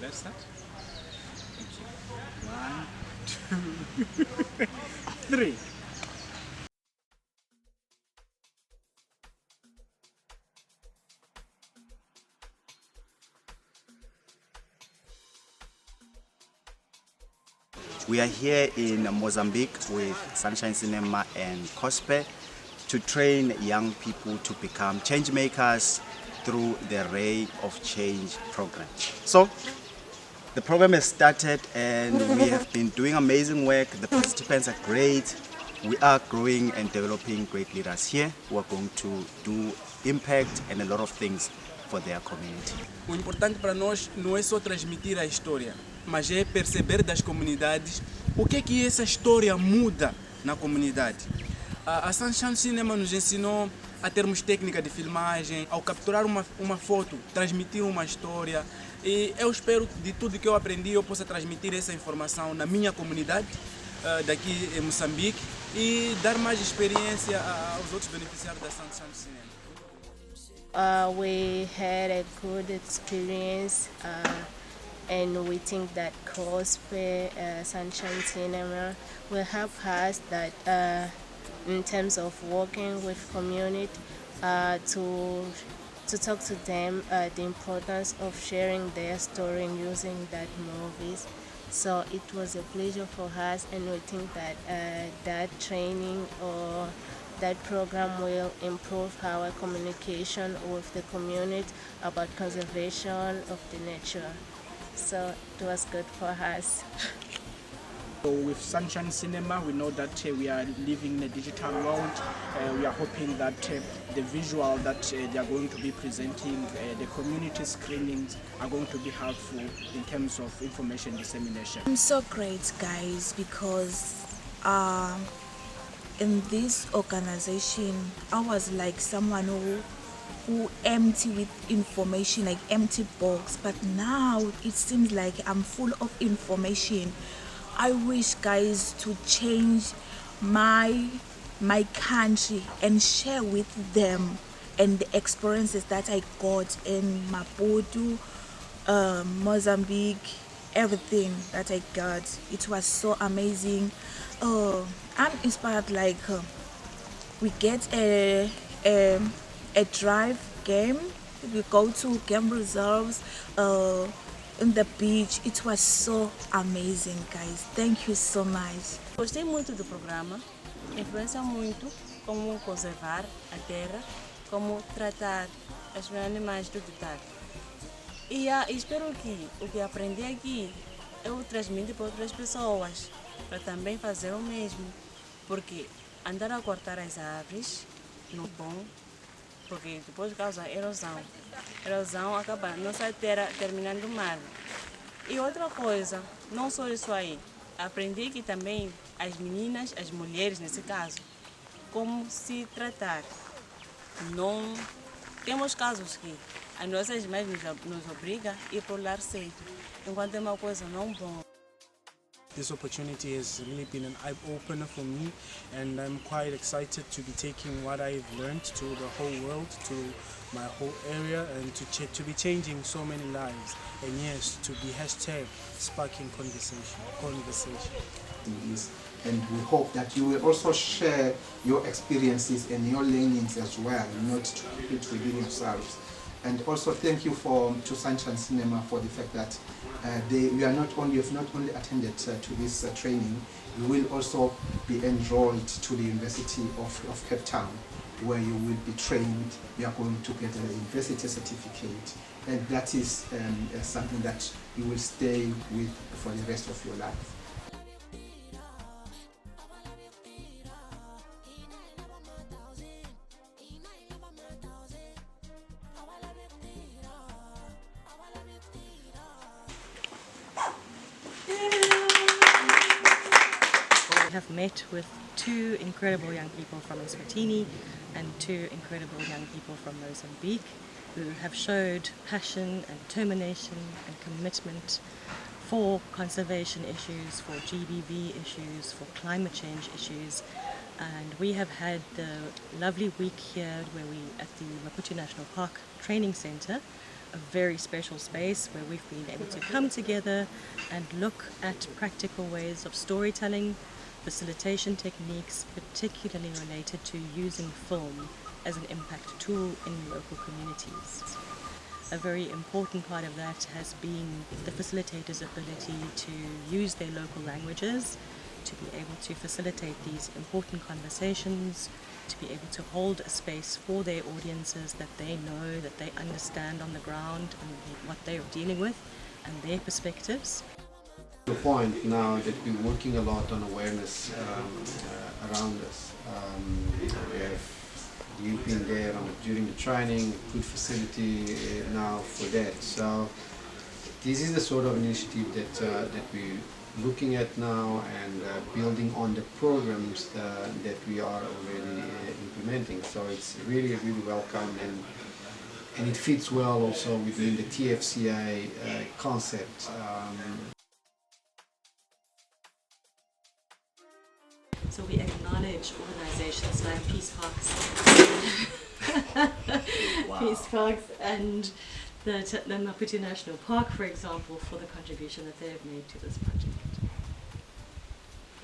Let's start. Thank you. 1, 2, 3. We are here in Mozambique with Sunshine Cinema and COSPE to train young people to become change makers through the Ray of Change program. So the program has started and we have been doing amazing work. The participants are great. We are growing and developing great leaders here who are going to do impact and a lot of things for their community. O importante para nós não é só transmitir a história, mas é perceber das comunidades o que essa história muda na comunidade. A Sunshine Cinema nos ensinou a termos técnica de filmagem, ao capturar uma foto, transmitir uma história. E eu espero de tudo que eu aprendi eu possa transmitir essa informação na minha comunidade, daqui em Moçambique, e dar mais experiência aos outros beneficiários da Sunshine Cinema. We had a good experience and we think that COSPE, Sunshine Cinema, will help us that in terms of working with community to talk to them the importance of sharing their story and using that movies. So it was a pleasure for us, and we think that that training or that program will improve our communication with the community about conservation of the nature. So it was good for us. So with Sunshine Cinema, we know that we are living in a digital world. We are hoping that the visual that they are going to be presenting, the community screenings are going to be helpful in terms of information dissemination. I'm so great, guys, because in this organization, I was like someone who empty with information, like empty box. But now it seems like I'm full of information. I wish, guys, to change my country and share with them and the experiences that I got in Maputo, Mozambique, everything that I got. It was so amazing. I'm inspired. Like we get a drive game. We go to game reserves. In the beach. It was so amazing, guys. Thank you so much. Gostei muito do programa, influencia muito como conservar a terra, como tratar os animais do detalhe. E espero que o que aprendi aqui eu transmito para outras pessoas, para também fazer o mesmo, porque andar a cortar as árvores não é bom, porque depois causa erosão. Erosão acaba nossa terra terminando mal. E outra coisa, não só isso aí, aprendi que também as meninas, as mulheres nesse caso, como se tratar. Não temos casos que as nossas mães nos obrigam a ir para o lar cedo, enquanto é uma coisa não boa. This opportunity has really been an eye-opener for me, and I'm quite excited to be taking what I've learned to the whole world, to my whole area, and to be changing so many lives. And yes, to be #sparking conversation. And we hope that you will also share your experiences and your learnings as well, not to keep it within yourselves. And also thank you to Sunshine Cinema for the fact that you have not only attended to this training, you will also be enrolled to the University of Cape Town, where you will be trained. You are going to get a university certificate, and that is something that you will stay with for the rest of your life. We have met with 2 incredible young people from Eswatini and 2 incredible young people from Mozambique who have showed passion and determination and commitment for conservation issues, for GBV issues, for climate change issues. And we have had the lovely week here where we at the Maputo National Park Training Centre a very special space where we've been able to come together and look at practical ways of storytelling, facilitation techniques, particularly related to using film as an impact tool in local communities. A very important part of that has been the facilitators' ability to use their local languages, to be able to facilitate these important conversations, to be able to hold a space for their audiences that they know, that they understand on the ground and what they're dealing with and their perspectives. To the point now that we're working a lot on awareness around us. You've been there during the training, good facility now for that. So this is the sort of initiative that we're looking at now and building on the programs that we are already implementing. So it's really, really welcome, and it fits well also within the TFCA concept. So we acknowledge organizations like Peace Parks, Peace Parks and the Maputo National Park, for example, for the contribution that they have made to this project.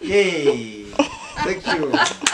Yay! Thank you.